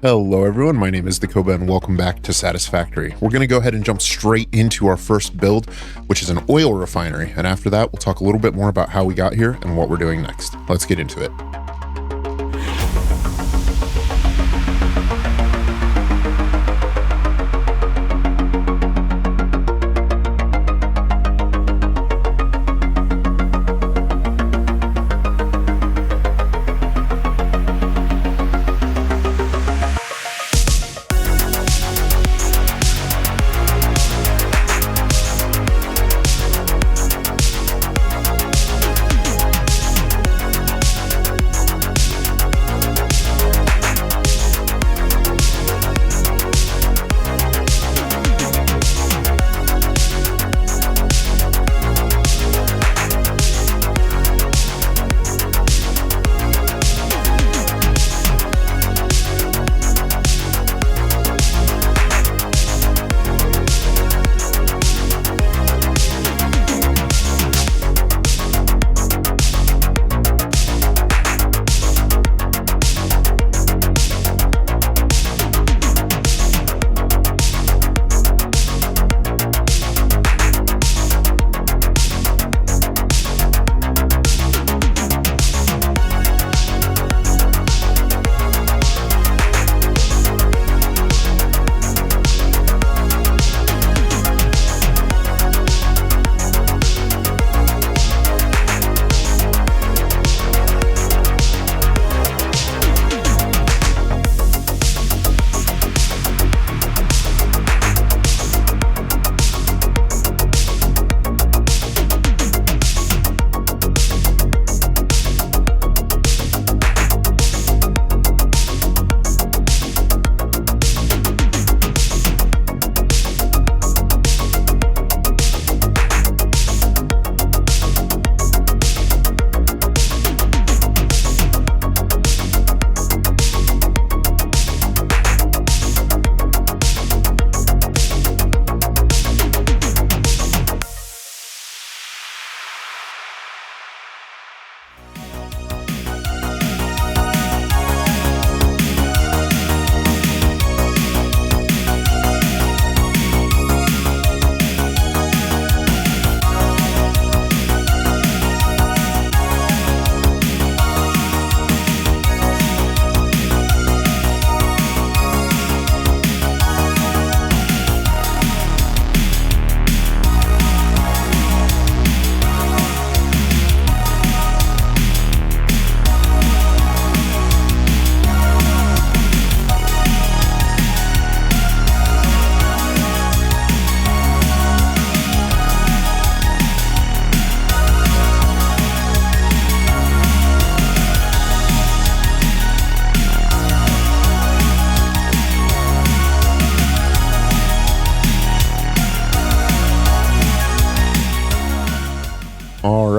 Hello everyone, my name is Dakoba and welcome back to Satisfactory. We're going to go ahead and jump straight into our first build, which is an oil refinery. And after that, we'll talk a little bit more about how we got here and what we're doing next. Let's get into it.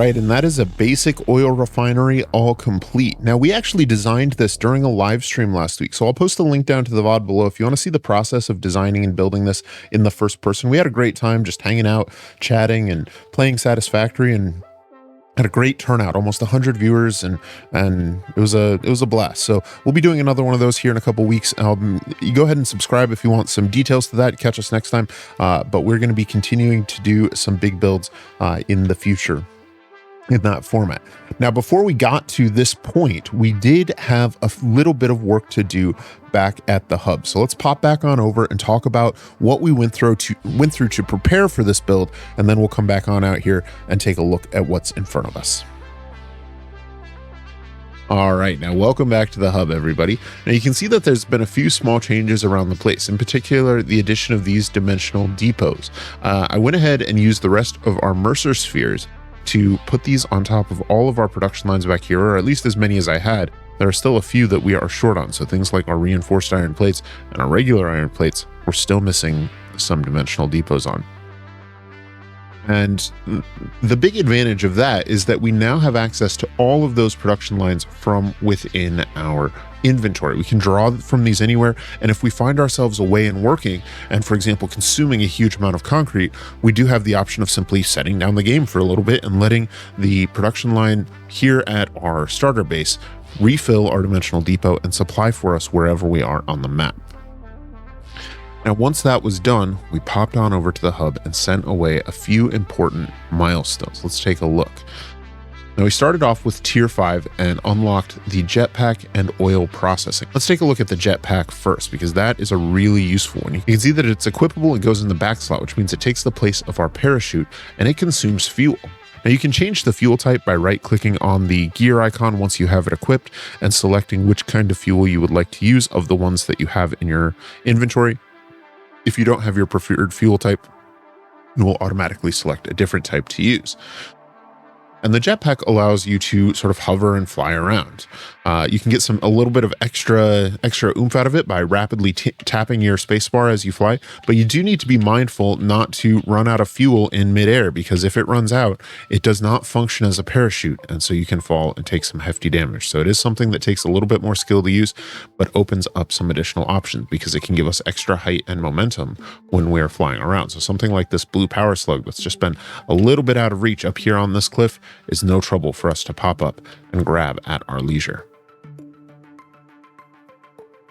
And that is a basic oil refinery all complete. Now, we actually designed this during a live stream last week, so I'll post a link down to the VOD below if you want to see the process of designing and building this in the first person. We had a great time just hanging out, chatting, and playing Satisfactory, and had a great turnout, almost 100 viewers, and it was a blast. So we'll be doing another one of those here in a couple weeks. You go ahead and subscribe if you want some details to that. Catch us next time. But we're going to be continuing to do some big builds in the future in that format. Now, before we got to this point, we did have a little bit of work to do back at the hub. So let's pop back on over and talk about what we went through to prepare for this build, and then we'll come back on out here and take a look at what's in front of us. All right, now welcome back to the hub, everybody. Now you can see that there's been a few small changes around the place, in particular the addition of these dimensional depots. I went ahead and used the rest of our Mercer spheres to put these on top of all of our production lines back here, or at least as many as I had. There are still a few that we are short on, so things like our reinforced iron plates and our regular iron plates, we're still missing some dimensional depots on. And the big advantage of that is that we now have access to all of those production lines from within our inventory. We can draw from these anywhere, and if we find ourselves away and working, and for example consuming a huge amount of concrete, we do have the option of simply setting down the game for a little bit and letting the production line here at our starter base refill our dimensional depot, and supply for us wherever we are on the map. Now, once that was done, we popped on over to the hub and sent away a few important milestones. Let's take a look. Now, we started off with tier 5 and unlocked the jetpack and oil processing. Let's take a look at the jetpack first, because that is a really useful one. You can see that it's equipable. It goes in the back slot, which means it takes the place of our parachute, and it consumes fuel. Now, you can change the fuel type by right-clicking on the gear icon once you have it equipped and selecting which kind of fuel you would like to use of the ones that you have in your inventory. If you don't have your preferred fuel type, it will automatically select a different type to use. And the jetpack allows you to sort of hover and fly around. You can get a little bit of extra oomph out of it by rapidly tapping your spacebar as you fly, but you do need to be mindful not to run out of fuel in midair, because if it runs out, it does not function as a parachute, and so you can fall and take some hefty damage. So it is something that takes a little bit more skill to use, but opens up some additional options because it can give us extra height and momentum when we're flying around. So something like this blue power slug that's just been a little bit out of reach up here on this cliff is no trouble for us to pop up and grab at our leisure.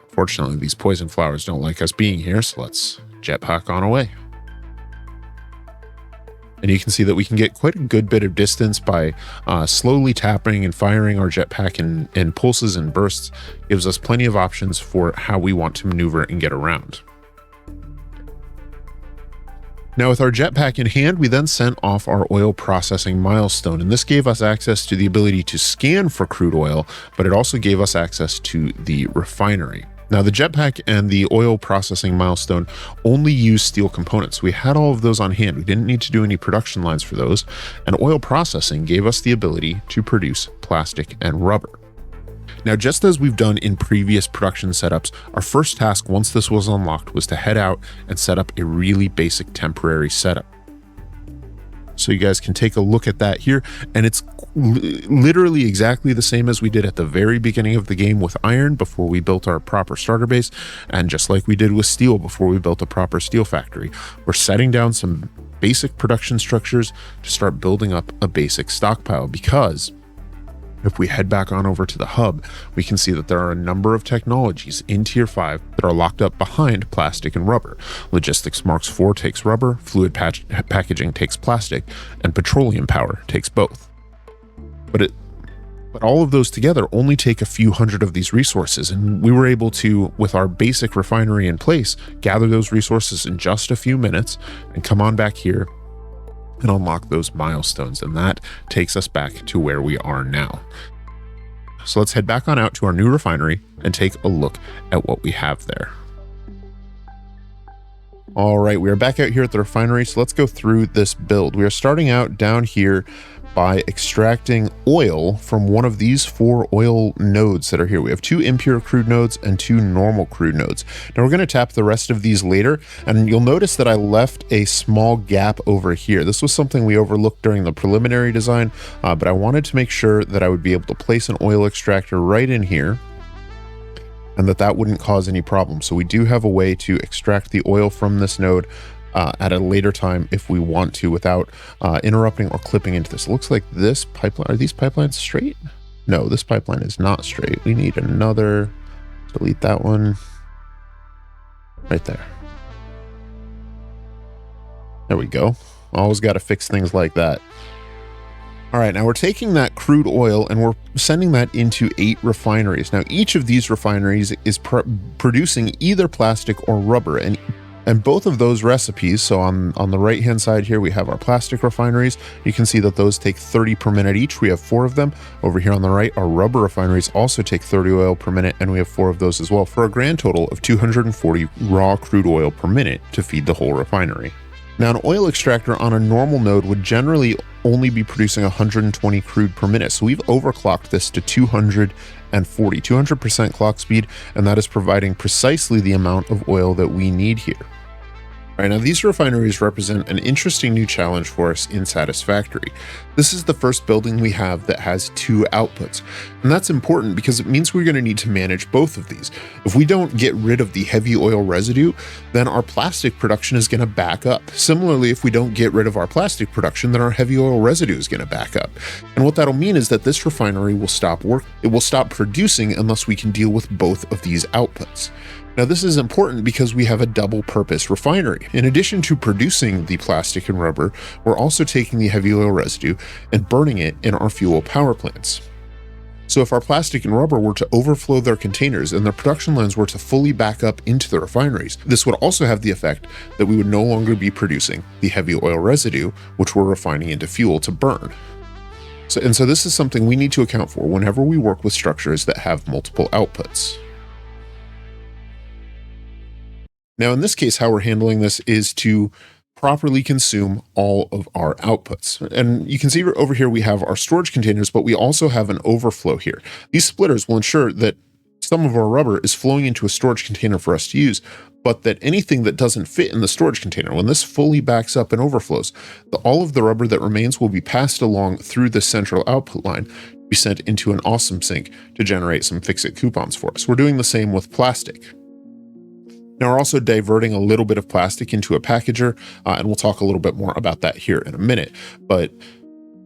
Fortunately, these poison flowers don't like us being here, so let's jetpack on away. And you can see that we can get quite a good bit of distance by slowly tapping and firing our jetpack in pulses and bursts. Gives us plenty of options for how we want to maneuver and get around. Now, with our jetpack in hand, we then sent off our oil processing milestone, and this gave us access to the ability to scan for crude oil, but it also gave us access to the refinery. Now, the jetpack and the oil processing milestone only use steel components. We had all of those on hand. We didn't need to do any production lines for those, and oil processing gave us the ability to produce plastic and rubber. Now, just as we've done in previous production setups, our first task once this was unlocked was to head out and set up a really basic temporary setup. So you guys can take a look at that here, and it's literally exactly the same as we did at the very beginning of the game with iron before we built our proper starter base, and just like we did with steel before we built a proper steel factory. We're setting down some basic production structures to start building up a basic stockpile, because if we head back on over to the hub, we can see that there are a number of technologies in tier 5 that are locked up behind plastic and rubber. Logistics Marks 4 takes rubber, fluid packaging takes plastic, and petroleum power takes both. But all of those together only take a few hundred of these resources, and we were able to, with our basic refinery in place, gather those resources in just a few minutes and come on back here and unlock those milestones, and that takes us back to where we are now. So let's head back on out to our new refinery and take a look at what we have there. All right, we are back out here at the refinery, so let's go through this build. We are starting out down here by extracting oil from one of these 4 oil nodes that are here. We have 2 impure crude nodes and 2 normal crude nodes. Now we're going to tap the rest of these later, and you'll notice that I left a small gap over here. This was something we overlooked during the preliminary design, but I wanted to make sure that I would be able to place an oil extractor right in here, and that wouldn't cause any problems. So we do have a way to extract the oil from this node at a later time if we want to, without interrupting or clipping into this. It looks like this pipeline, are these pipelines straight? No, this pipeline is not straight. We need another, delete that one right there. There we go. Always got to fix things like that. All right, now we're taking that crude oil and we're sending that into 8 refineries. Now, each of these refineries is producing either plastic or rubber, and both of those recipes, so on the right-hand side here, we have our plastic refineries. You can see that those take 30 per minute each. We have 4 of them. Over here on the right, our rubber refineries also take 30 oil per minute, and we have 4 of those as well, for a grand total of 240 raw crude oil per minute to feed the whole refinery. Now, an oil extractor on a normal node would generally only be producing 120 crude per minute, so we've overclocked this to 200% clock speed, and that is providing precisely the amount of oil that we need here. Right, now these refineries represent an interesting new challenge for us in Satisfactory. This is the first building we have that has two outputs, and that's important because it means we're going to need to manage both of these. If we don't get rid of the heavy oil residue, then our plastic production is going to back up. Similarly, if we don't get rid of our plastic production, then our heavy oil residue is going to back up. And what that'll mean is that this refinery will stop work. It will stop producing unless we can deal with both of these outputs. Now, this is important because we have a double-purpose refinery. In addition to producing the plastic and rubber, we're also taking the heavy oil residue and burning it in our fuel power plants. So if our plastic and rubber were to overflow their containers and their production lines were to fully back up into the refineries, this would also have the effect that we would no longer be producing the heavy oil residue, which we're refining into fuel to burn. So this is something we need to account for whenever we work with structures that have multiple outputs. Now, in this case, how we're handling this is to properly consume all of our outputs. And you can see over here we have our storage containers, but we also have an overflow here. These splitters will ensure that some of our rubber is flowing into a storage container for us to use, but that anything that doesn't fit in the storage container, when this fully backs up and overflows, all of the rubber that remains will be passed along through the central output line, be sent into an awesome sink to generate some Ficsit coupons for us. We're doing the same with plastic. Now, we're also diverting a little bit of plastic into a packager, and we'll talk a little bit more about that here in a minute. But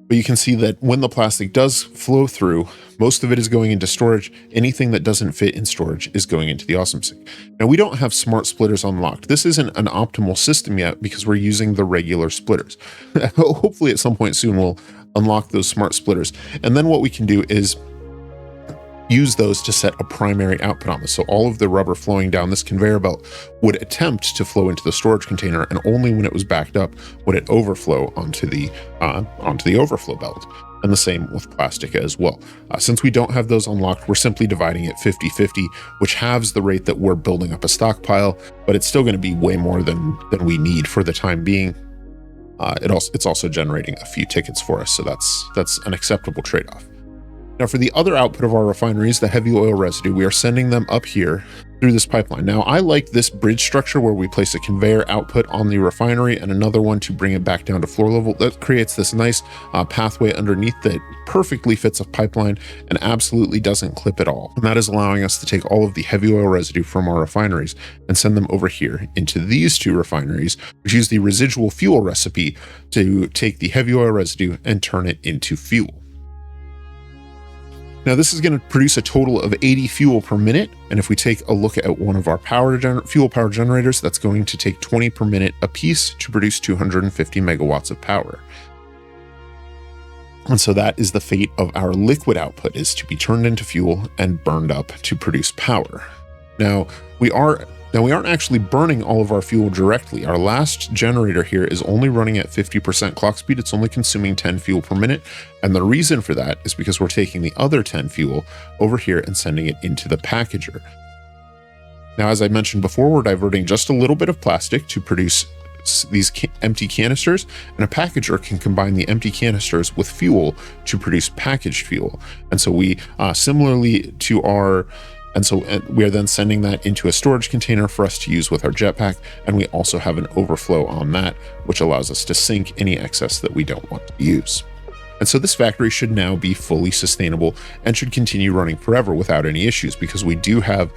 you can see that when the plastic does flow through, most of it is going into storage. Anything that doesn't fit in storage is going into the awesome sink. Now, we don't have smart splitters unlocked. This isn't an optimal system yet because we're using the regular splitters. Hopefully at some point soon we'll unlock those smart splitters. And then what we can do is use those to set a primary output on this. So all of the rubber flowing down this conveyor belt would attempt to flow into the storage container, and only when it was backed up would it overflow onto the overflow belt. And the same with plastic as well. Since we don't have those unlocked, we're simply dividing it 50-50, which halves the rate that we're building up a stockpile, but it's still going to be way more than we need for the time being. It's also generating a few tickets for us, so that's an acceptable trade-off. Now, for the other output of our refineries, the heavy oil residue, we are sending them up here through this pipeline. Now, I like this bridge structure where we place a conveyor output on the refinery and another one to bring it back down to floor level. That creates this nice pathway underneath that perfectly fits a pipeline and absolutely doesn't clip at all. And that is allowing us to take all of the heavy oil residue from our refineries and send them over here into these two refineries, which use the residual fuel recipe to take the heavy oil residue and turn it into fuel. Now, this is going to produce a total of 80 fuel per minute. And if we take a look at one of our fuel power generators, that's going to take 20 per minute a piece to produce 250 megawatts of power. And so that is the fate of our liquid output, is to be turned into fuel and burned up to produce power. Now, we aren't actually burning all of our fuel directly. Our last generator here is only running at 50% clock speed. It's only consuming 10 fuel per minute. And the reason for that is because we're taking the other 10 fuel over here and sending it into the packager. Now, as I mentioned before, we're diverting just a little bit of plastic to produce these empty canisters, and a packager can combine the empty canisters with fuel to produce packaged fuel. And so we, similarly to our And so we are then sending that into a storage container for us to use with our jetpack. And we also have an overflow on that, which allows us to sink any excess that we don't want to use. And so this factory should now be fully sustainable and should continue running forever without any issues, because we do have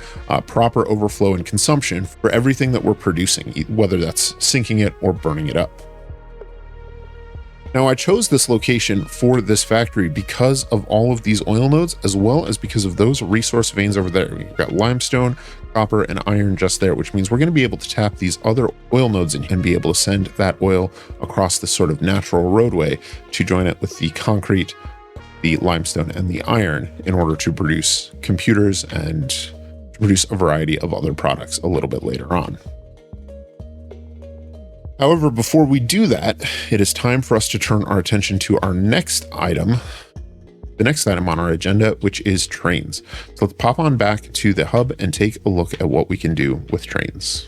proper overflow and consumption for everything that we're producing, whether that's sinking it or burning it up. Now, I chose this location for this factory because of all of these oil nodes, as well as because of those resource veins over there. We've got limestone, copper, and iron just there, which means we're going to be able to tap these other oil nodes and be able to send that oil across this sort of natural roadway to join it with the concrete, the limestone, and the iron in order to produce computers and to produce a variety of other products a little bit later on. However, before we do that, it is time for us to turn our attention to our next item, the next item on our agenda, which is trains. So let's pop on back to the hub and take a look at what we can do with trains.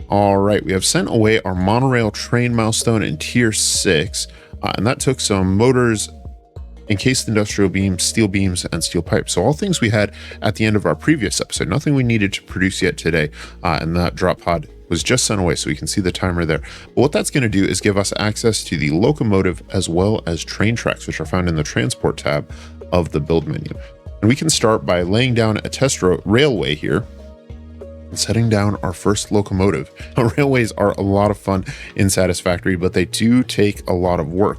All right, we have sent away our monorail train milestone in tier 6, and that took some motors encased industrial beams, steel beams, and steel pipes. So all things we had at the end of our previous episode, nothing we needed to produce yet today. And that drop pod was just sent away, so we can see the timer there. But what that's going to do is give us access to the locomotive as well as train tracks, which are found in the transport tab of the build menu. And we can start by laying down a test railway here and setting down our first locomotive. Now, railways are a lot of fun in Satisfactory, but they do take a lot of work.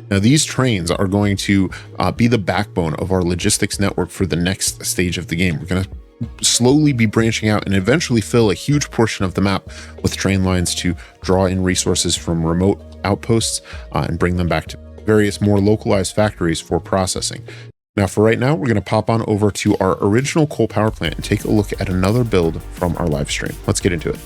Now, these trains are going to be the backbone of our logistics network for the next stage of the game. We're going to slowly be branching out and eventually fill a huge portion of the map with train lines to draw in resources from remote outposts and bring them back to various more localized factories for processing. Now, for right now, we're going to pop on over to our original coal power plant and take a look at another build from our live stream. Let's get into it.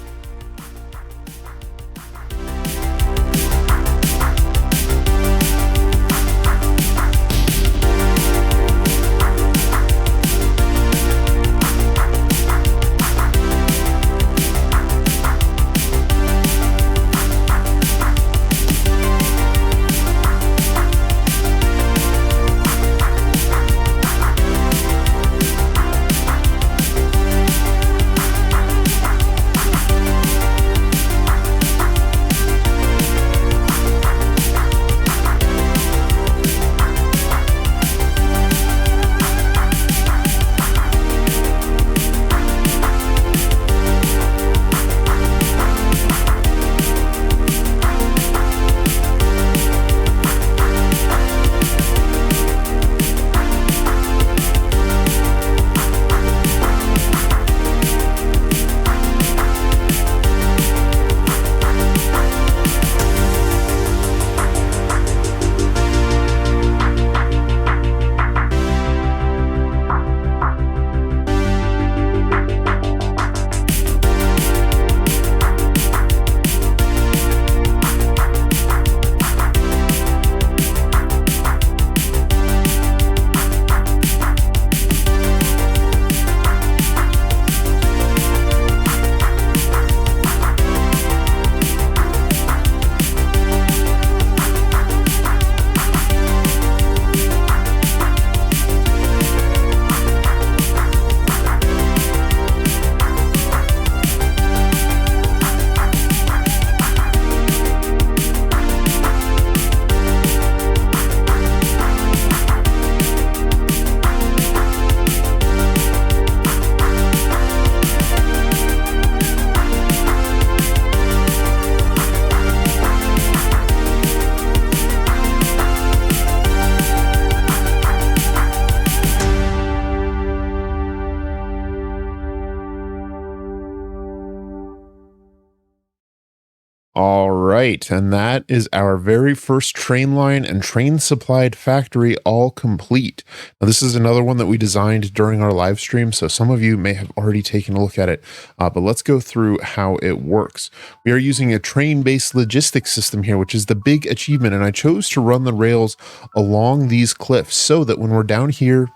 All right, and that is our very first train line and train supplied factory all complete. Now, this is another one that we designed during our live stream, so some of you may have already taken a look at it, but let's go through how it works. We are using a train-based logistics system here, which is the big achievement, and I chose to run the rails along these cliffs so that when we're down here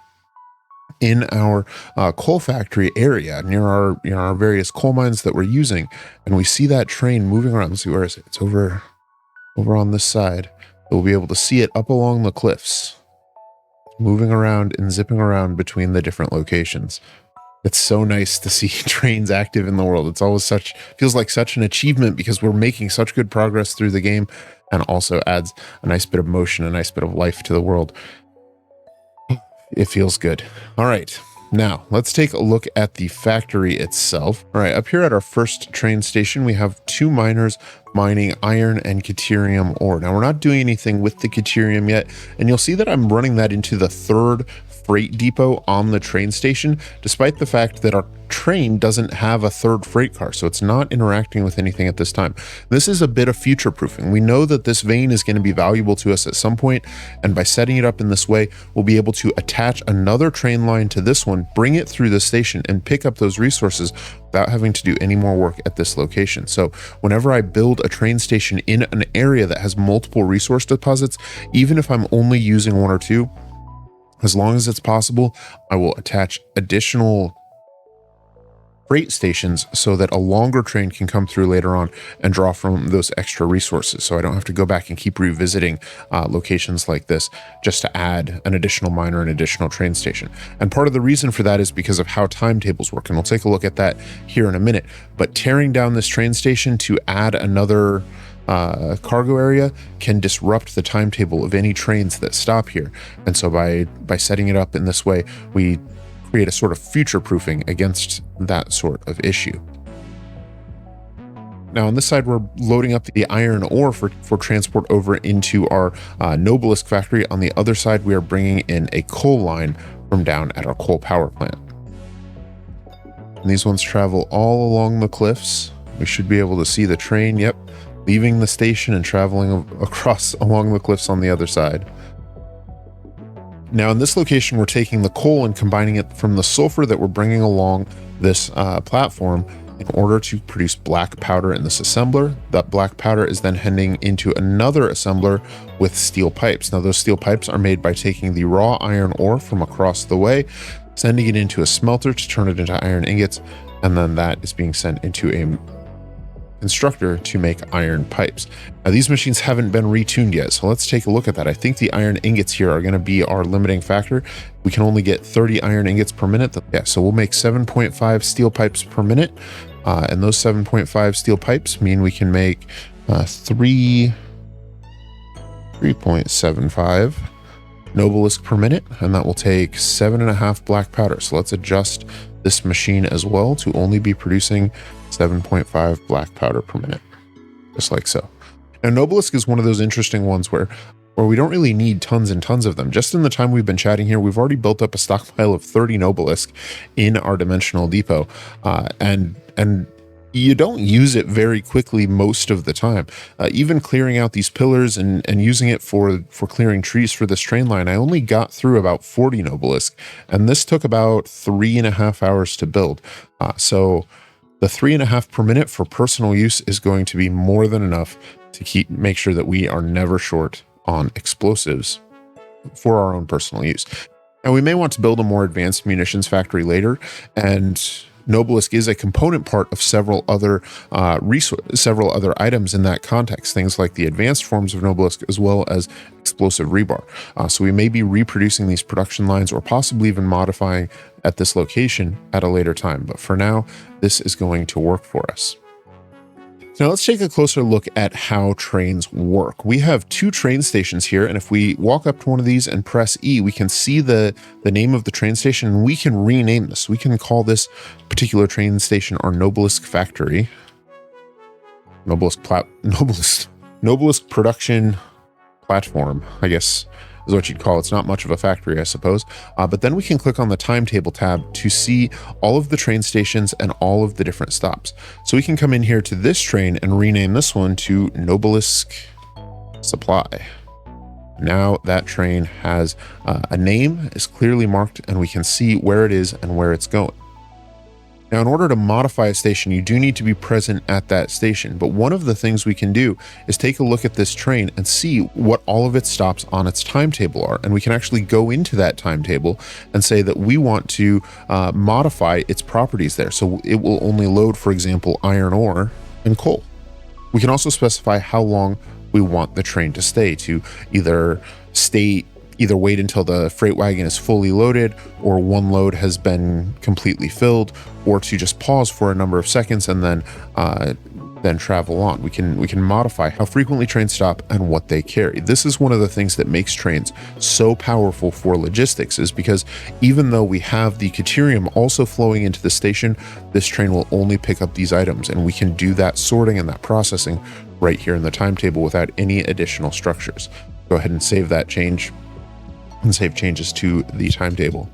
in our coal factory area near our various coal mines that we're using, and we see that train moving around. Let's see, where is it? It's over on this side. We'll be able to see it up along the cliffs, moving around and zipping around between the different locations. It's so nice to see trains active in the world. It's always feels like such an achievement because we're making such good progress through the game, and also adds a nice bit of motion, a nice bit of life to the world. It feels good. All right, now let's take a look at the factory itself. All right, up here at our first train station, we have two miners mining iron and caterium ore. Now, we're not doing anything with the caterium yet, and you'll see that I'm running that into the third freight depot on the train station, despite the fact that our train doesn't have a third freight car, so it's not interacting with anything at this time. This is a bit of future proofing. We know that this vein is going to be valuable to us at some point, and by setting it up in this way, we'll be able to attach another train line to this one, bring it through the station, and pick up those resources without having to do any more work at this location. So whenever I build a train station in an area that has multiple resource deposits, even if I'm only using one or two, as long as it's possible, I will attach additional freight stations so that a longer train can come through later on and draw from those extra resources. So I don't have to go back and keep revisiting locations like this just to add an additional mine or an additional train station. And part of the reason for that is because of how timetables work. And we'll take a look at that here in a minute. But tearing down this train station to add another cargo area can disrupt the timetable of any trains that stop here. And so by setting it up in this way, we create a sort of future proofing against that sort of issue. Now on this side, we're loading up the iron ore for transport over into our Nobilisk factory. On the other side, we are bringing in a coal line from down at our coal power plant. And these ones travel all along the cliffs. We should be able to see the train, yep, leaving the station and traveling across along the cliffs on the other side. Now in this location, we're taking the coal and combining it from the sulfur that we're bringing along this platform in order to produce black powder in this assembler. That black powder is then heading into another assembler with steel pipes. Now those steel pipes are made by taking the raw iron ore from across the way, sending it into a smelter to turn it into iron ingots, and then that is being sent into a constructor to make iron pipes. Now these machines haven't been retuned yet, so let's take a look at that. I think the iron ingots here are going to be our limiting factor. We can only get 30 iron ingots per minute. Yeah, so we'll make 7.5 steel pipes per minute, and those 7.5 steel pipes mean we can make 3.75 Nobilisk per minute, and that will take 7.5 black powder. So let's adjust this machine as well to only be producing 7.5 black powder per minute, just like so. Now Nobilisk is one of those interesting ones where we don't really need tons and tons of them. Just in the time we've been chatting here, we've already built up a stockpile of 30 Nobilisk in our dimensional depot, and you don't use it very quickly most of the time. Even clearing out these pillars and using it for clearing trees for this train line, I only got through about 40 Nobilisk, and this took about 3.5 hours to build. So the 3.5 per minute for personal use is going to be more than enough to make sure that we are never short on explosives for our own personal use. Now we may want to build a more advanced munitions factory later, and Nobilisk is a component part of several other items in that context, things like the advanced forms of Nobilisk as well as explosive rebar. So we may be reproducing these production lines or possibly even modifying at this location at a later time. But for now, this is going to work for us. Now let's take a closer look at how trains work. We have 2 train stations here, and if we walk up to one of these and press E, we can see the name of the train station, and we can rename this. We can call this particular train station our Nobilisk factory. Nobilisk production platform, I guess is what you'd call it. It's not much of a factory, I suppose. But then we can click on the timetable tab to see all of the train stations and all of the different stops. So we can come in here to this train and rename this one to Nobilisk Supply. Now that train has a name, is clearly marked, and we can see where it is and where it's going. Now, in order to modify a station, you do need to be present at that station. But one of the things we can do is take a look at this train and see what all of its stops on its timetable are. And we can actually go into that timetable and say that we want to modify its properties there. So it will only load, for example, iron ore and coal. We can also specify how long we want the train to stay, to either wait until the freight wagon is fully loaded or one load has been completely filled, or to just pause for a number of seconds and then travel on. We can modify how frequently trains stop and what they carry. This is one of the things that makes trains so powerful for logistics, is because even though we have the caterium also flowing into the station, this train will only pick up these items, and we can do that sorting and that processing right here in the timetable without any additional structures. Go ahead and save that change and save changes to the timetable.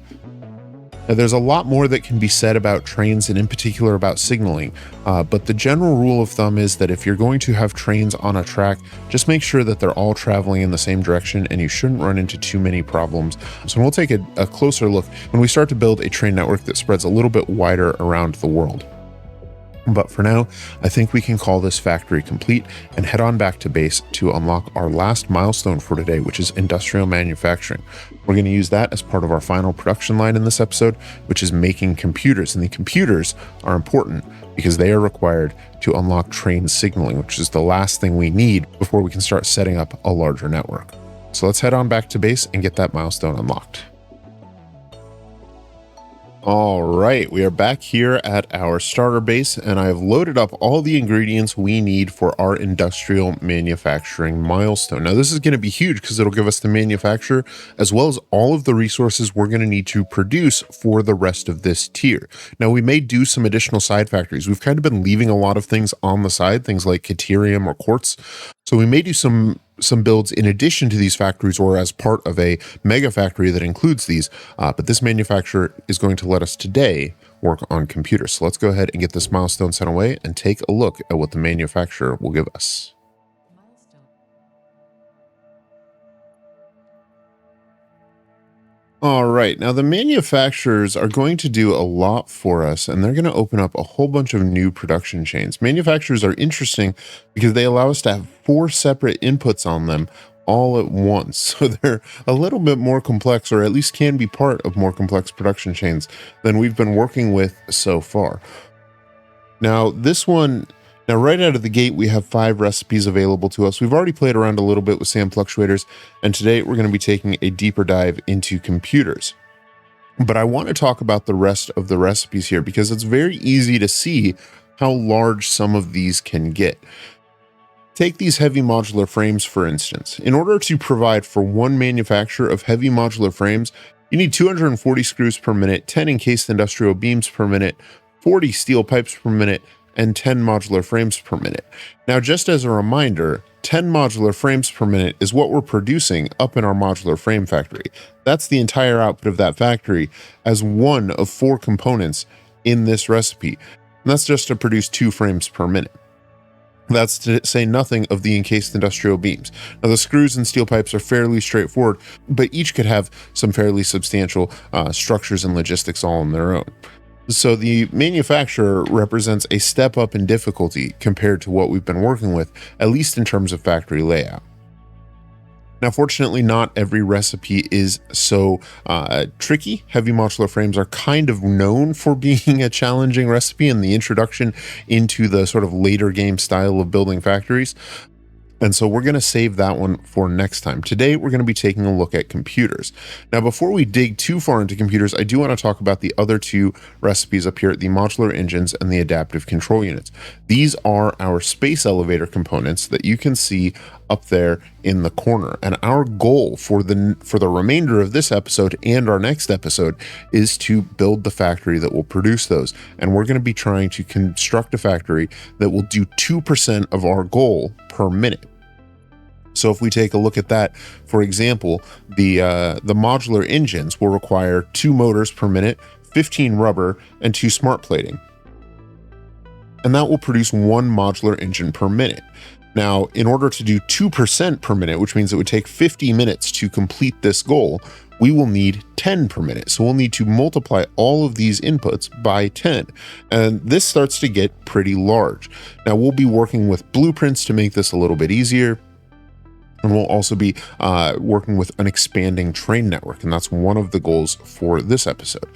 Now, there's a lot more that can be said about trains, and in particular about signaling, but the general rule of thumb is that if you're going to have trains on a track, just make sure that they're all traveling in the same direction, and you shouldn't run into too many problems. So we'll take a closer look when we start to build a train network that spreads a little bit wider around the world. But for now, I think we can call this factory complete and head on back to base to unlock our last milestone for today, which is industrial manufacturing. We're going to use that as part of our final production line in this episode, which is making computers. And the computers are important because they are required to unlock train signaling, which is the last thing we need before we can start setting up a larger network. So let's head on back to base and get that milestone unlocked. All right, we are back here at our starter base, and I have loaded up all the ingredients we need for our industrial manufacturing milestone. Now, this is going to be huge because it'll give us the manufacturer as well as all of the resources we're going to need to produce for the rest of this tier. Now, we may do some additional side factories. We've kind of been leaving a lot of things on the side, things like Caterium or Quartz. So we may do some builds in addition to these factories or as part of a mega factory that includes these. But this manufacturer is going to let us today work on computers. So let's go ahead and get this milestone sent away and take a look at what the manufacturer will give us. All right, now the manufacturers are going to do a lot for us, and they're going to open up a whole bunch of new production chains. Manufacturers are interesting because they allow us to have 4 separate inputs on them all at once. So they're a little bit more complex, or at least can be part of more complex production chains than we've been working with so far. Now, right out of the gate, we have 5 recipes available to us. We've already played around a little bit with SAM fluctuators, and today we're going to be taking a deeper dive into computers. But I want to talk about the rest of the recipes here because it's very easy to see how large some of these can get. Take these heavy modular frames, for instance. In order to provide for one manufacturer of heavy modular frames, you need 240 screws per minute, 10 encased industrial beams per minute, 40 steel pipes per minute, and 10 modular frames per minute. Now, just as a reminder, 10 modular frames per minute is what we're producing up in our modular frame factory. That's the entire output of that factory as one of 4 components in this recipe. And that's just to produce 2 frames per minute. That's to say nothing of the encased industrial beams. Now, the screws and steel pipes are fairly straightforward, but each could have some fairly substantial structures and logistics all on their own. So the manufacturer represents a step up in difficulty compared to what we've been working with, at least in terms of factory layout. Now, fortunately, not every recipe is so tricky. Heavy modular frames are kind of known for being a challenging recipe in the introduction into the sort of later game style of building factories. And so we're going to save that one for next time. Today, we're going to be taking a look at computers. Now, before we dig too far into computers, I do want to talk about the other 2 recipes up here, the modular engines and the adaptive control units. These are our space elevator components that you can see up there in the corner. And our goal for the remainder of this episode and our next episode is to build the factory that will produce those. And we're going to be trying to construct a factory that will do 2% of our goal per minute. So if we take a look at that, for example, the modular engines will require 2 motors per minute, 15 rubber, and 2 smart plating. And that will produce 1 modular engine per minute. Now, in order to do 2% per minute, which means it would take 50 minutes to complete this goal, we will need 10 per minute. So we'll need to multiply all of these inputs by 10. And this starts to get pretty large. Now, we'll be working with blueprints to make this a little bit easier. And we'll also be working with an expanding train network. And that's one of the goals for this episode.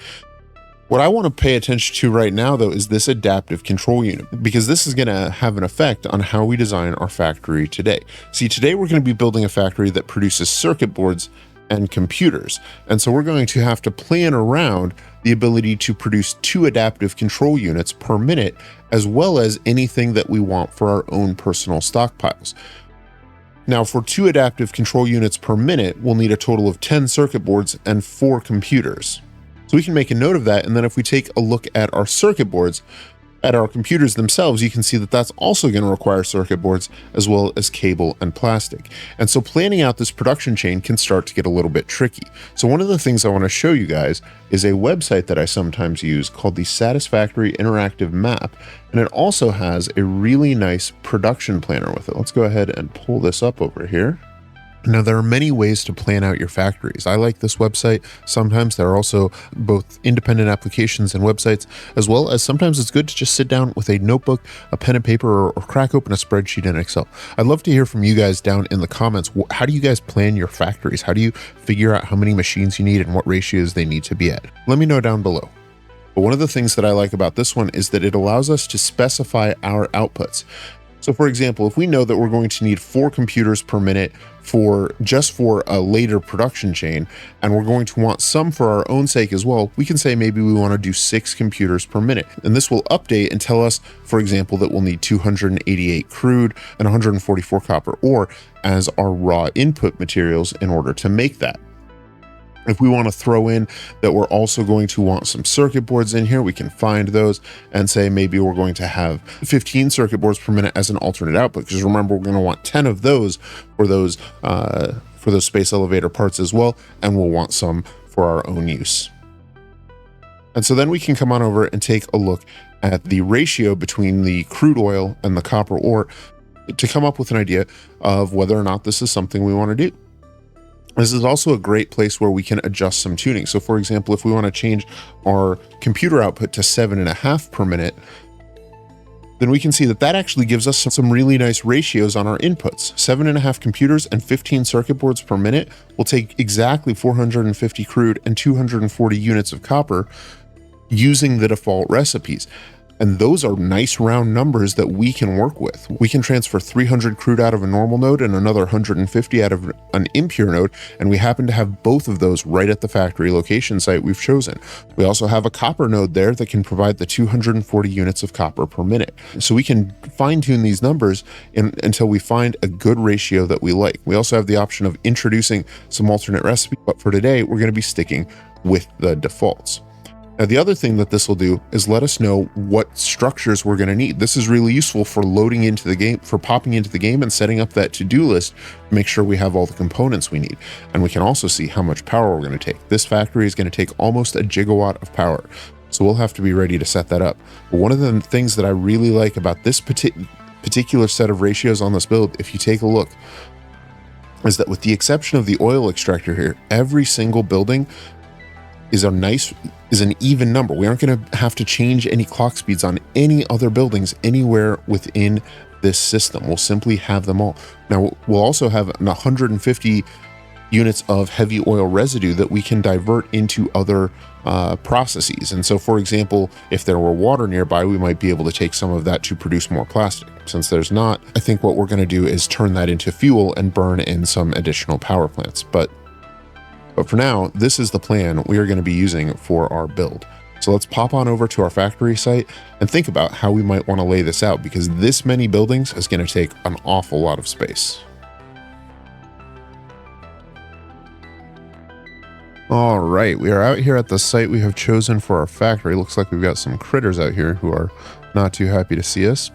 What I want to pay attention to right now, though, is this adaptive control unit, because this is going to have an effect on how we design our factory today. See, today we're going to be building a factory that produces circuit boards and computers. And so we're going to have to plan around the ability to produce 2 adaptive control units per minute, as well as anything that we want for our own personal stockpiles. Now, for 2 adaptive control units per minute, we'll need a total of 10 circuit boards and 4 computers. So we can make a note of that, and then if we take a look at our circuit boards, at our computers themselves, you can see that that's also going to require circuit boards as well as cable and plastic. And so planning out this production chain can start to get a little bit tricky. So one of the things I want to show you guys is a website that I sometimes use called the Satisfactory Interactive Map. And it also has a really nice production planner with it. Let's go ahead and pull this up over here. Now, there are many ways to plan out your factories. I like this website. Sometimes there are also both independent applications and websites, as well as sometimes it's good to just sit down with a notebook, a pen and paper, or crack open a spreadsheet in Excel. I'd love to hear from you guys down in the comments. How do you guys plan your factories? How do you figure out how many machines you need and what ratios they need to be at? Let me know down below. But one of the things that I like about this one is that it allows us to specify our outputs. So for example, if we know that we're going to need 4 computers per minute for a later production chain, and we're going to want some for our own sake as well, we can say maybe we want to do 6 computers per minute. And this will update and tell us, for example, that we'll need 288 crude and 144 copper ore as our raw input materials in order to make that. If we want to throw in that we're also going to want some circuit boards in here, we can find those and say maybe we're going to have 15 circuit boards per minute as an alternate output. Because remember, we're going to want 10 of those for those space elevator parts as well, and we'll want some for our own use. And so then we can come on over and take a look at the ratio between the crude oil and the copper ore to come up with an idea of whether or not this is something we want to do. This is also a great place where we can adjust some tuning. So for example, if we want to change our computer output to 7.5 per minute, then we can see that that actually gives us some really nice ratios on our inputs. 7.5 computers and 15 circuit boards per minute will take exactly 450 crude and 240 units of copper using the default recipes. And those are nice round numbers that we can work with. We can transfer 300 crude out of a normal node and another 150 out of an impure node, and we happen to have both of those right at the factory location site we've chosen. We also have a copper node there that can provide the 240 units of copper per minute. So we can fine tune these numbers until we find a good ratio that we like. We also have the option of introducing some alternate recipes, but for today, we're going to be sticking with the defaults. Now, the other thing that this will do is let us know what structures we're going to need. This is really useful for loading into the game, for popping into the game and setting up that to-do list to make sure we have all the components we need. And we can also see how much power we're going to take. This factory is going to take almost a gigawatt of power, so we'll have to be ready to set that up. But one of the things that I really like about this particular set of ratios on this build, if you take a look, is that with the exception of the oil extractor here, every single building is an even number. We aren't going to have to change any clock speeds on any other buildings anywhere within this system. We'll simply have them all. Now, we'll also have 150 units of heavy oil residue that we can divert into other processes. And so, for example, if there were water nearby, we might be able to take some of that to produce more plastic. Since there's not, I think what we're going to do is turn that into fuel and burn in some additional power plants. But for now, this is the plan we are going to be using for our build. So let's pop on over to our factory site and think about how we might want to lay this out, because this many buildings is going to take an awful lot of space. All right, we are out here at the site we have chosen for our factory. Looks like we've got some critters out here who are not too happy to see us.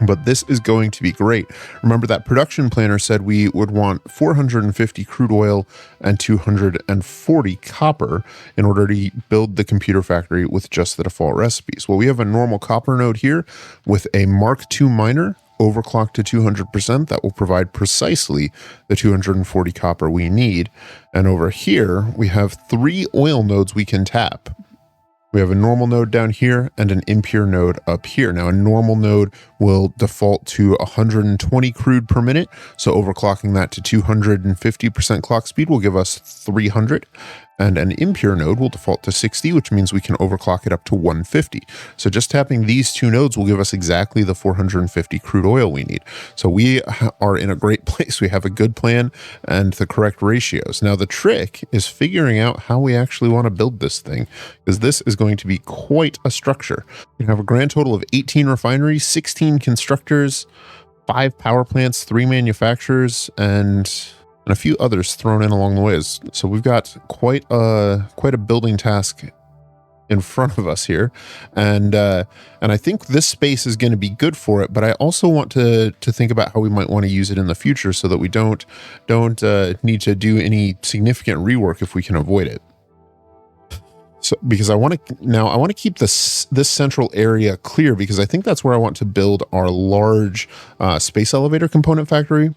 But this is going to be great. Remember that production planner said we would want 450 crude oil and 240 copper in order to build the computer factory with just the default recipes. Well, we have a normal copper node here with a Mark II miner overclocked to 200%. That will provide precisely the 240 copper we need. And over here, we have 3 oil nodes we can tap. We have a normal node down here and an impure node up here. Now, a normal node will default to 120 crude per minute. So overclocking that to 250% clock speed will give us 300. And an impure node will default to 60, which means we can overclock it up to 150. So just tapping these 2 nodes will give us exactly the 450 crude oil we need. So we are in a great place. We have a good plan and the correct ratios. Now, the trick is figuring out how we actually want to build this thing, because this is going to be quite a structure. We have a grand total of 18 refineries, 16 constructors, 5 power plants, 3 manufacturers, and a few others thrown in along the way. So we've got quite a building task in front of us here, and I think this space is going to be good for it. But I also want to think about how we might want to use it in the future, so that we don't need to do any significant rework if we can avoid it. So because I want to keep this central area clear, because I think that's where I want to build our large space elevator component factory.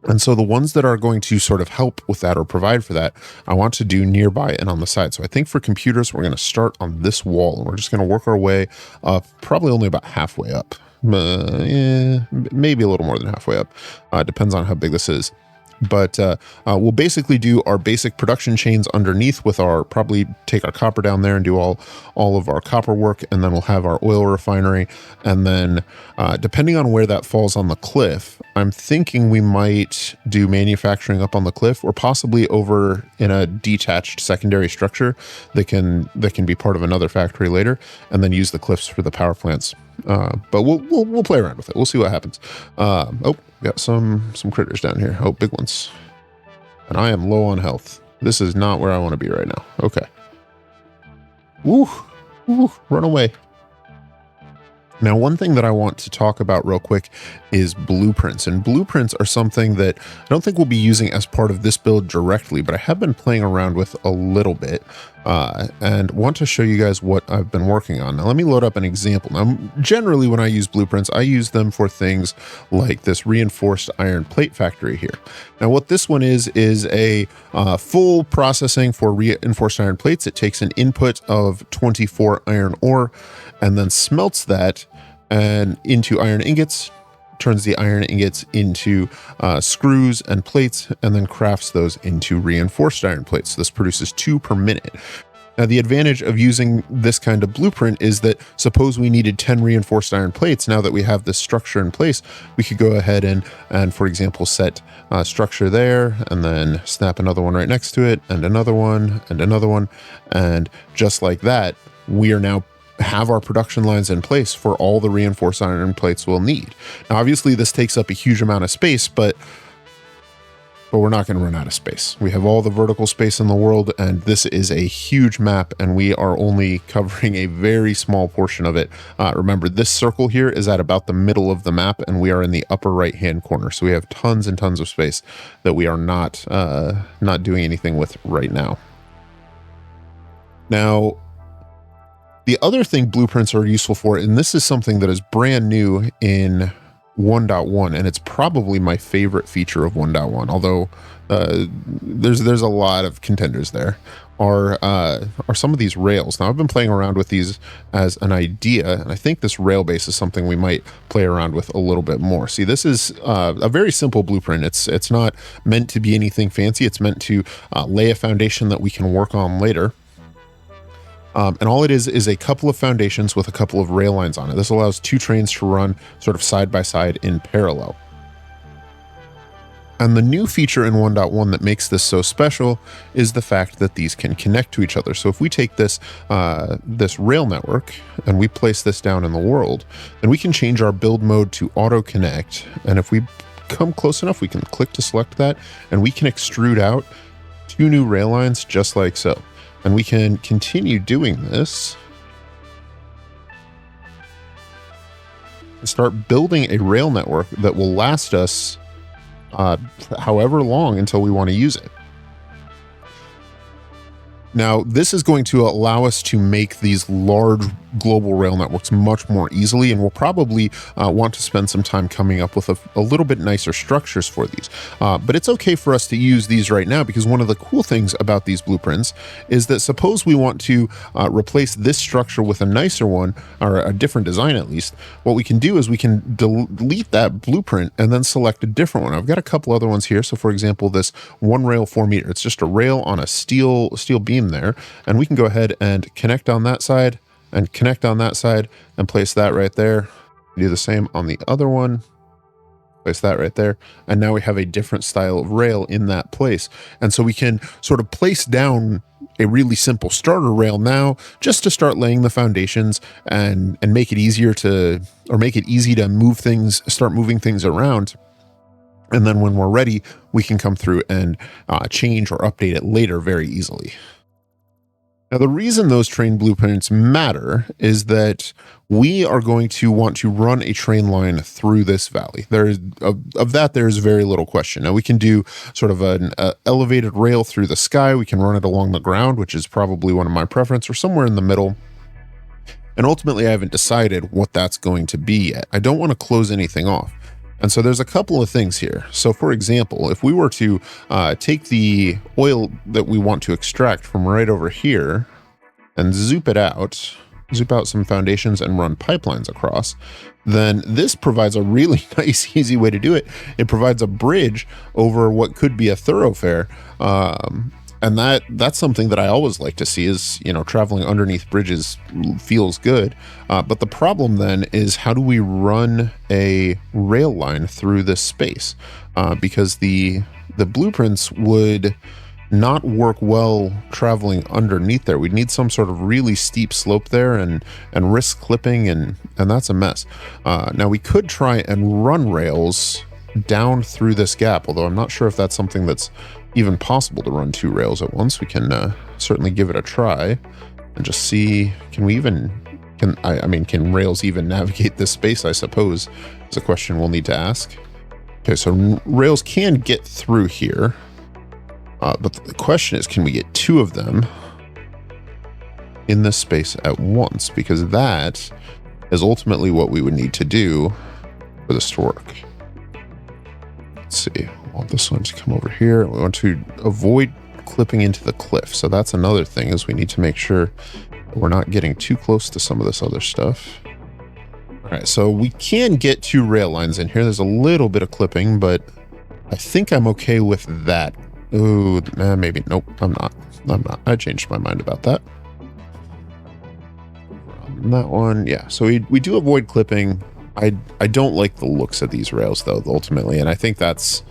And so the ones that are going to sort of help with that or provide for that, I want to do nearby and on the side. So I think for computers, we're going to start on this wall and we're just going to work our way up, probably only about halfway up. Yeah, maybe a little more than halfway up. Depends on how big this is. But we'll basically do our basic production chains underneath with our, probably take our copper down there and do all of our copper work. And then we'll have our oil refinery. And then depending on where that falls on the cliff, I'm thinking we might do manufacturing up on the cliff or possibly over in a detached secondary structure that can be part of another factory later, and then use the cliffs for the power plants. But we'll play around with it. We'll see what happens. Oh, got some critters down here. Oh, big ones. And I am low on health. This is not where I want to be right now. Okay. Woo, run away. Now, one thing that I want to talk about real quick is blueprints. And blueprints are something that I don't think we'll be using as part of this build directly, but I have been playing around with a little bit and want to show you guys what I've been working on. Now, let me load up an example. Now, generally, when I use blueprints, I use them for things like this reinforced iron plate factory here. Now, what this one is a full processing for reinforced iron plates. It takes an input of 24 iron ore and then smelts that and into iron ingots, turns the iron ingots into screws and plates, and then crafts those into reinforced iron plates. So this produces 2 per minute. Now, the advantage of using this kind of blueprint is that suppose we needed 10 reinforced iron plates. Now that we have this structure in place, we could go ahead and for example, set structure there and then snap another one right next to it and another one and another one. And just like that, we are now have our production lines in place for all the reinforced iron plates we'll need. Now, obviously this takes up a huge amount of space, but we're not going to run out of space. We have all the vertical space in the world, and this is a huge map, and we are only covering a very small portion of it. Remember, this circle here is at about the middle of the map, and we are in the upper right-hand corner. So we have tons and tons of space that we are not doing anything with right now. Now, the other thing blueprints are useful for, and this is something that is brand new in 1.1, and it's probably my favorite feature of 1.1, although there's a lot of contenders there, are some of these rails. Now, I've been playing around with these as an idea, and I think this rail base is something we might play around with a little bit more. See, this is a very simple blueprint. It's not meant to be anything fancy. It's meant to lay a foundation that we can work on later. And all it is a couple of foundations with a couple of rail lines on it. This allows 2 trains to run sort of side by side in parallel. And the new feature in 1.1 that makes this so special is the fact that these can connect to each other. So if we take this rail network and we place this down in the world, then we can change our build mode to auto connect. And if we come close enough, we can click to select that, and we can extrude out 2 new rail lines just like so. And we can continue doing this and start building a rail network that will last us however long until we want to use it. Now, this is going to allow us to make these large global rail networks much more easily, and we'll probably want to spend some time coming up with a little bit nicer structures for these. But it's okay for us to use these right now, because one of the cool things about these blueprints is that suppose we want to replace this structure with a nicer one, or a different design at least, what we can do is we can delete that blueprint and then select a different one. I've got a couple other ones here. So for example, this 1 rail 4 meter, it's just a rail on a steel beam there, and we can go ahead and connect on that side and connect on that side and place that right there. Do the same on the other one, place that right there, and now we have a different style of rail in that place. And so we can sort of place down a really simple starter rail now, just to start laying the foundations and make it easier to, or make it easy to move things, start moving things around. And then when we're ready, we can come through and change or update it later very easily. Now, the reason those train blueprints matter is that we are going to want to run a train line through this valley. There's very little question. Now, we can do sort of an elevated rail through the sky. We can run it along the ground, which is probably one of my preference, or somewhere in the middle. And ultimately, I haven't decided what that's going to be yet. I don't want to close anything off. And so there's a couple of things here. So for example, if we were to take the oil that we want to extract from right over here and zoop out some foundations and run pipelines across, then this provides a really nice, easy way to do it. It provides a bridge over what could be a thoroughfare. And that's something that I always like to see is, traveling underneath bridges feels good. But the problem then is, how do we run a rail line through this space? Because the blueprints would not work well traveling underneath there. We'd need some sort of really steep slope there and risk clipping, and that's a mess. Now we could try and run rails down through this gap, although I'm not sure if that's something that's even possible to run 2 rails at once. We can certainly give it a try and just see, can rails even navigate this space, I suppose, is a question we'll need to ask. Okay, so rails can get through here. But the question is, can we get 2 of them in this space at once? Because that is ultimately what we would need to do for this to work. Let's see, I want this one to come over here. We want to avoid clipping into the cliff. So that's another thing, is we need to make sure that we're not getting too close to some of this other stuff. All right, so we can get 2 rail lines in here. There's a little bit of clipping, but I think I'm okay with that. Ooh, maybe. Nope, I'm not. I changed my mind about that. That one, yeah. So we do avoid clipping. I don't like the looks of these rails, though, ultimately, and I think that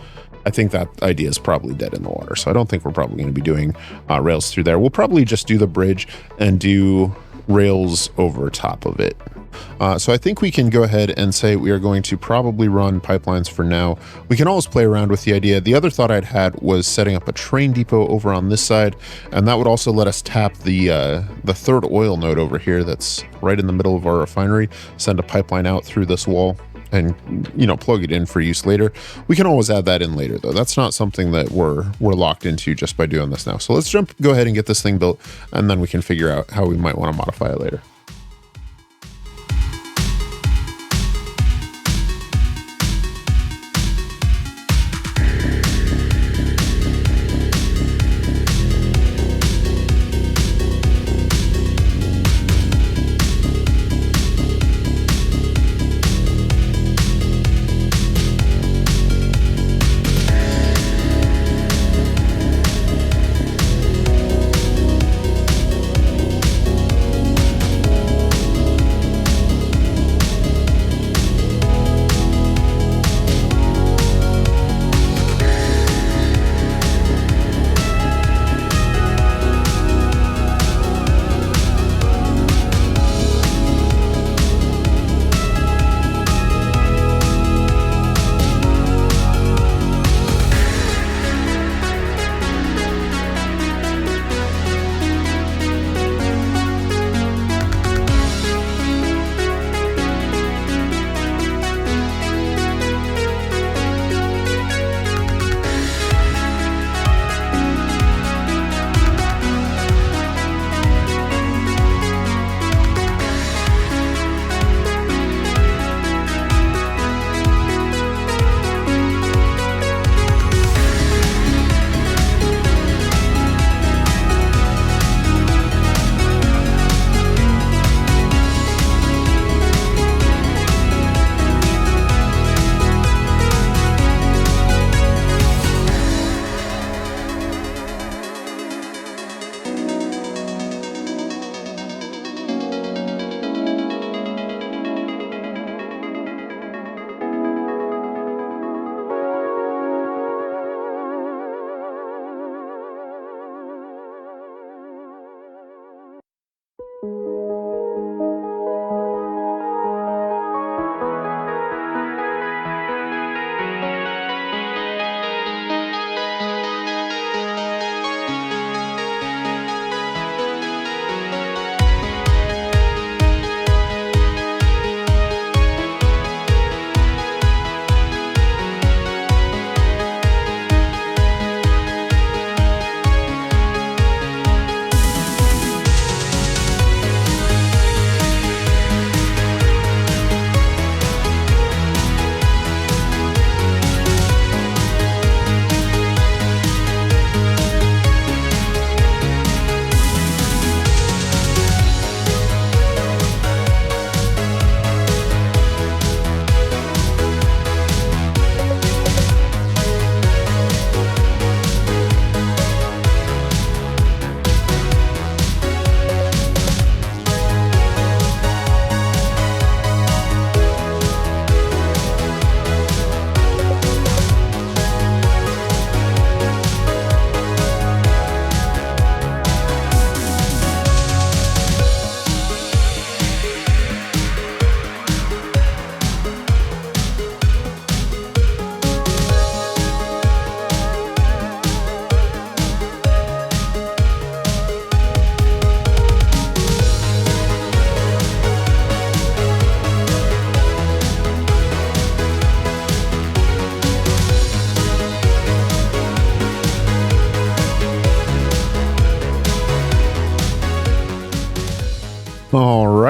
idea is probably dead in the water. So I don't think we're probably going to be doing rails through there. We'll probably just do the bridge and do rails over top of it. So I think we can go ahead and say we are going to probably run pipelines for now. We can always play around with the idea. The other thought I'd had was setting up a train depot over on this side, and that would also let us tap the third oil node over here that's right in the middle of our refinery, send a pipeline out through this wall, and plug it in for use later. We can always add that in later, though. That's not something that we're locked into just by doing this now. So let's go ahead and get this thing built, and then we can figure out how we might want to modify it later.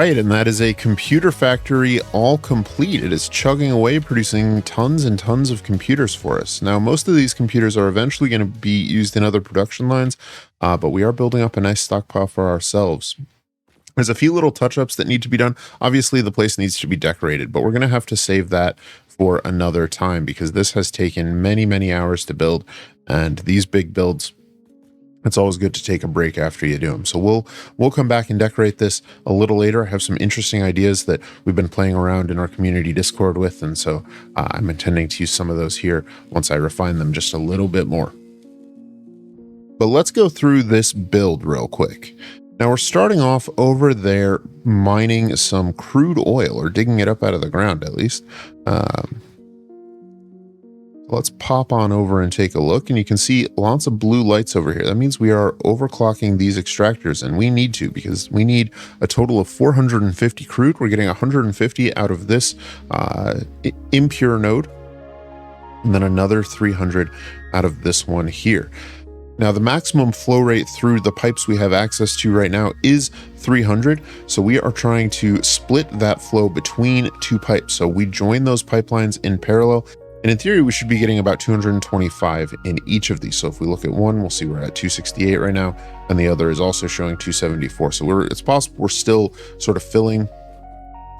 right, and that is a computer factory all complete. It is chugging away, producing tons and tons of computers for us. Now, most of these computers are eventually going to be used in other production lines, but we are building up a nice stockpile for ourselves. There's a few little touch-ups that need to be done. Obviously, the place needs to be decorated, but we're going to have to save that for another time because this has taken many, many hours to build, and these big builds, it's always good to take a break after you do them. So we'll come back and decorate this a little later. I have some interesting ideas that we've been playing around in our community Discord with, and so I'm intending to use some of those here once I refine them just a little bit more. But let's go through this build real quick. Now we're starting off over there mining some crude oil, or digging it up out of the ground at least. Let's pop on over and take a look, and you can see lots of blue lights over here. That means we are overclocking these extractors, and we need to, because we need a total of 450 crude. We're getting 150 out of this impure node, and then another 300 out of this one here. Now, the maximum flow rate through the pipes we have access to right now is 300, so we are trying to split that flow between two pipes. So we join those pipelines in parallel, and in theory, we should be getting about 225 in each of these. So if we look at one, we'll see we're at 268 right now, and the other is also showing 274. So it's possible we're still sort of filling,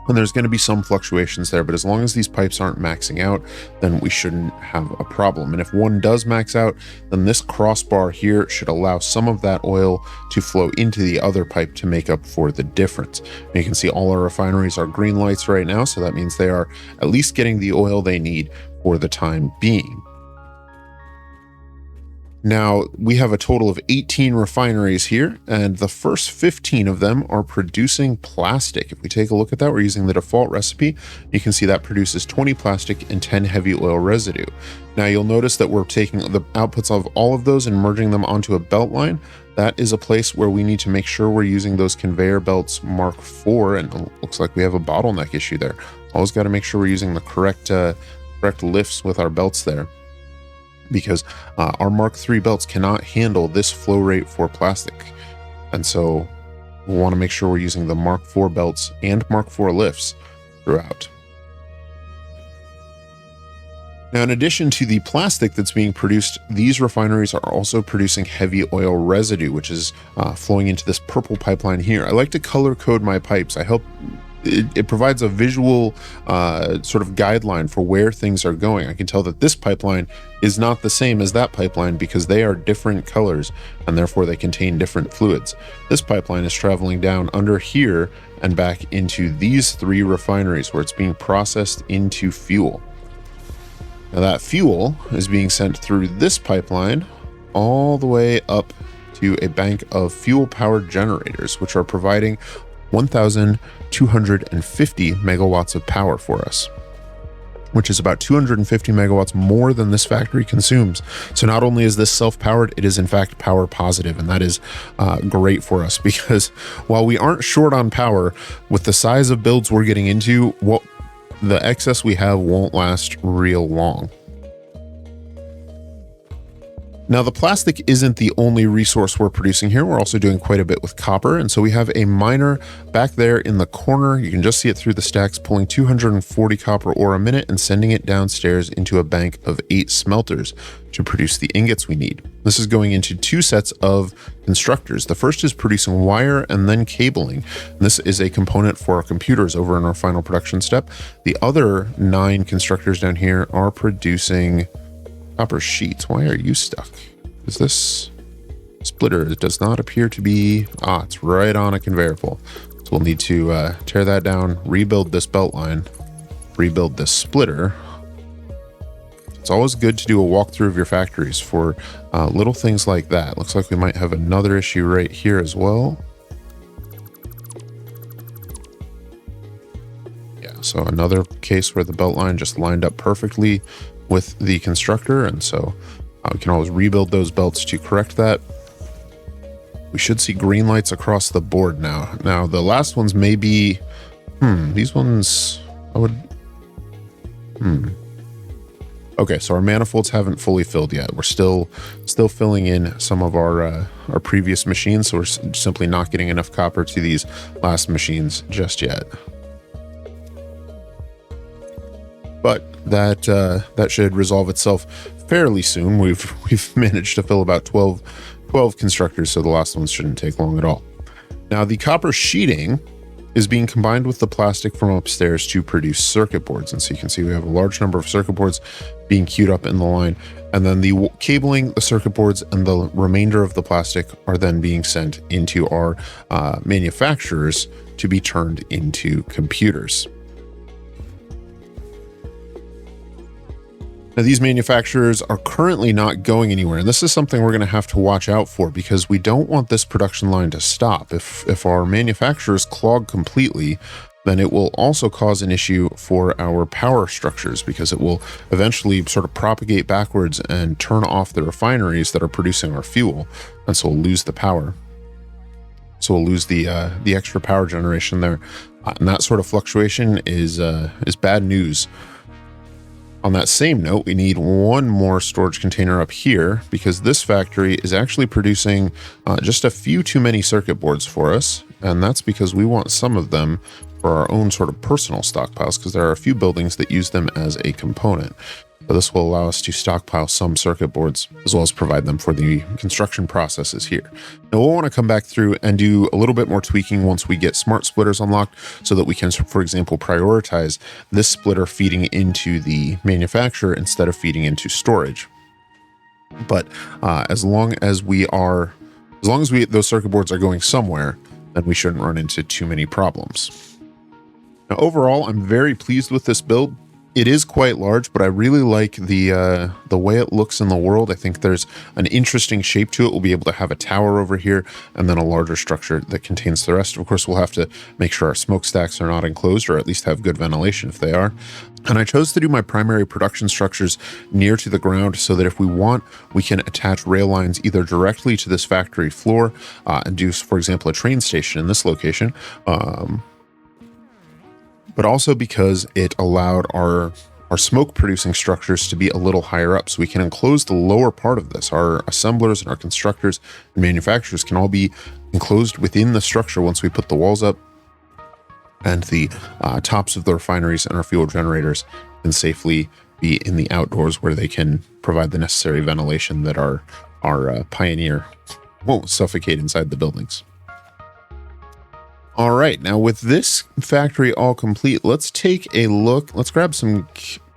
and there's going to be some fluctuations there, but as long as these pipes aren't maxing out, then we shouldn't have a problem. And if one does max out, then this crossbar here should allow some of that oil to flow into the other pipe to make up for the difference. And you can see all our refineries are green lights right now, so that means they are at least getting the oil they need for the time being. Now, we have a total of 18 refineries here, and the first 15 of them are producing plastic. If we take a look at that, we're using the default recipe. You can see that produces 20 plastic and 10 heavy oil residue. Now, you'll notice that we're taking the outputs of all of those and merging them onto a belt line. That is a place where we need to make sure we're using those conveyor belts Mark IV, and it looks like we have a bottleneck issue there. Always got to make sure we're using the correct lifts with our belts there, because our Mark III belts cannot handle this flow rate for plastic. And so we want to make sure we're using the Mark IV belts and Mark IV lifts throughout. Now, in addition to the plastic that's being produced, these refineries are also producing heavy oil residue, which is flowing into this purple pipeline here. I like to color code my pipes. I hope it provides a visual sort of guideline for where things are going. I can tell that this pipeline is not the same as that pipeline because they are different colors, and therefore they contain different fluids. This pipeline is traveling down under here and back into these three refineries where it's being processed into fuel. Now, that fuel is being sent through this pipeline all the way up to a bank of fuel-powered generators, which are providing 1,250 megawatts of power for us, which is about 250 megawatts more than this factory consumes. So not only is this self-powered, it is in fact power positive, and that is great for us, because while we aren't short on power, with the size of builds we're getting into, the excess we have won't last real long. Now, the plastic isn't the only resource we're producing here. We're also doing quite a bit with copper. And so we have a miner back there in the corner. You can just see it through the stacks, pulling 240 copper ore a minute and sending it downstairs into a bank of 8 smelters to produce the ingots we need. This is going into 2 sets of constructors. The first is producing wire and then cabling. And this is a component for our computers over in our final production step. The other 9 constructors down here are producing copper sheets. Why are you stuck? Is this splitter? It does not appear to be. It's right on a conveyor pole. So we'll need to tear that down, rebuild this belt line, rebuild this splitter. It's always good to do a walkthrough of your factories for little things like that. Looks like we might have another issue right here as well. Yeah, so another case where the belt line just lined up perfectly with the constructor, and so we can always rebuild those belts to correct that. We should see green lights across the board now. Now, the last ones may be, these ones, Okay, so our manifolds haven't fully filled yet. We're still filling in some of our previous machines, so we're simply not getting enough copper to these last machines just yet. But that should resolve itself fairly soon. We've managed to fill about 12 constructors, so the last ones shouldn't take long at all. Now the copper sheeting is being combined with the plastic from upstairs to produce circuit boards. And so you can see we have a large number of circuit boards being queued up in the line. And then the cabling, the circuit boards, and the remainder of the plastic are then being sent into our manufacturers to be turned into computers. Now, these manufacturers are currently not going anywhere, and this is something we're going to have to watch out for because we don't want this production line to stop. If our manufacturers clog completely, then it will also cause an issue for our power structures because it will eventually sort of propagate backwards and turn off the refineries that are producing our fuel, and so we'll lose the power. So we'll lose the extra power generation there, and that sort of fluctuation is bad news. On that same note, we need one more storage container up here because this factory is actually producing just a few too many circuit boards for us. And that's because we want some of them for our own sort of personal stockpiles because there are a few buildings that use them as a component. But this will allow us to stockpile some circuit boards as well as provide them for the construction processes here. Now we'll want to come back through and do a little bit more tweaking once we get smart splitters unlocked so that we can, for example, prioritize this splitter feeding into the manufacturer instead of feeding into storage. But as long as those circuit boards are going somewhere, then we shouldn't run into too many problems. Now overall, I'm very pleased with this build. It is quite large, but I really like the way it looks in the world. I think there's an interesting shape to it. We'll be able to have a tower over here and then a larger structure that contains the rest. Of course, we'll have to make sure our smokestacks are not enclosed or at least have good ventilation if they are. And I chose to do my primary production structures near to the ground so that if we want, we can attach rail lines either directly to this factory floor and do, for example, a train station in this location. But also because it allowed our smoke producing structures to be a little higher up. So we can enclose the lower part of this. Our assemblers and our constructors and manufacturers can all be enclosed within the structure once we put the walls up, and the tops of the refineries and our fuel generators can safely be in the outdoors where they can provide the necessary ventilation that our Pioneer won't suffocate inside the buildings. All right, now with this factory all complete, let's take a look. Let's grab some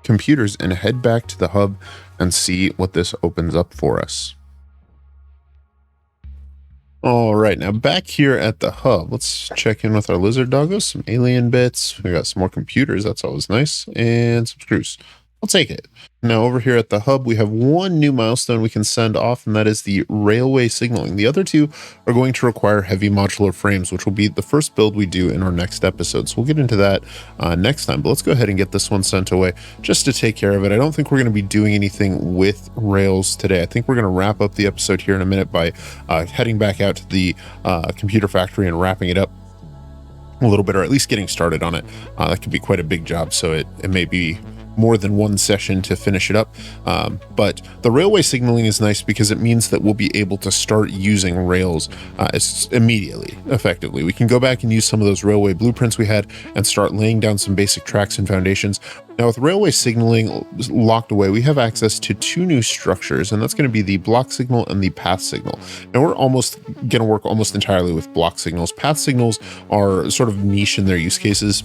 computers and head back to the hub and see what this opens up for us. All right, now back here at the hub, let's check in with our lizard doggos, some alien bits. We got some more computers, that's always nice, and some screws. I'll take it. Now over here at the hub, we have one new milestone we can send off, and that is the railway signaling. The other two are going to require heavy modular frames, which will be the first build we do in our next episode. So we'll get into that next time, but let's go ahead and get this one sent away just to take care of it. I don't think we're going to be doing anything with rails today. I think we're going to wrap up the episode here in a minute by heading back out to the computer factory and wrapping it up a little bit, or at least getting started on it. That could be quite a big job, so it may be more than one session to finish it up. But the railway signaling is nice because it means that we'll be able to start using rails immediately, effectively. We can go back and use some of those railway blueprints we had and start laying down some basic tracks and foundations. Now with railway signaling locked away, we have access to two new structures, and that's going to be the block signal and the path signal. Now we're almost going to work almost entirely with block signals. Path signals are sort of niche in their use cases.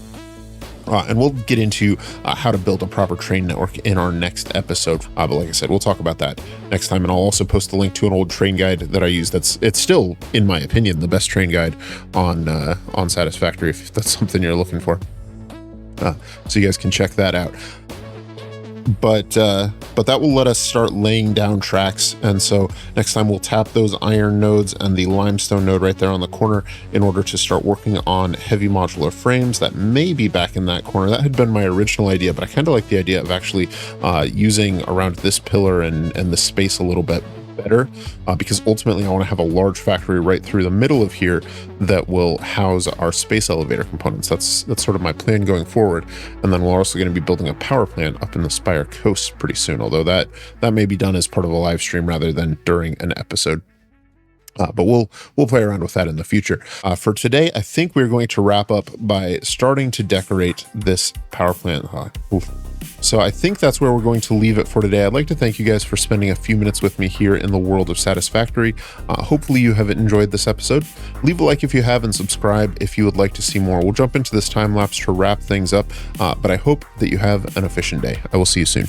And we'll get into how to build a proper train network in our next episode. But like I said, we'll talk about that next time. And I'll also post a link to an old train guide that I use. It's still, in my opinion, the best train guide on Satisfactory, if that's something you're looking for. So you guys can check that out. But that will let us start laying down tracks. And so next time we'll tap those iron nodes and the limestone node right there on the corner in order to start working on heavy modular frames that may be back in that corner. That had been my original idea, but I kind of like the idea of actually using around this pillar and the space a little bit better, because ultimately I want to have a large factory right through the middle of here that will house our space elevator components. That's sort of my plan going forward. And then we're also going to be building a power plant up in the Spire Coast pretty soon, although that may be done as part of a live stream rather than during an episode. But we'll play around with that in the future. For today, I think we're going to wrap up by starting to decorate this power plant. So I think that's where we're going to leave it for today. I'd like to thank you guys for spending a few minutes with me here in the world of Satisfactory. Hopefully you have enjoyed this episode. Leave a like if you have and subscribe if you would like to see more. We'll jump into this time lapse to wrap things up, but I hope that you have an efficient day. I will see you soon.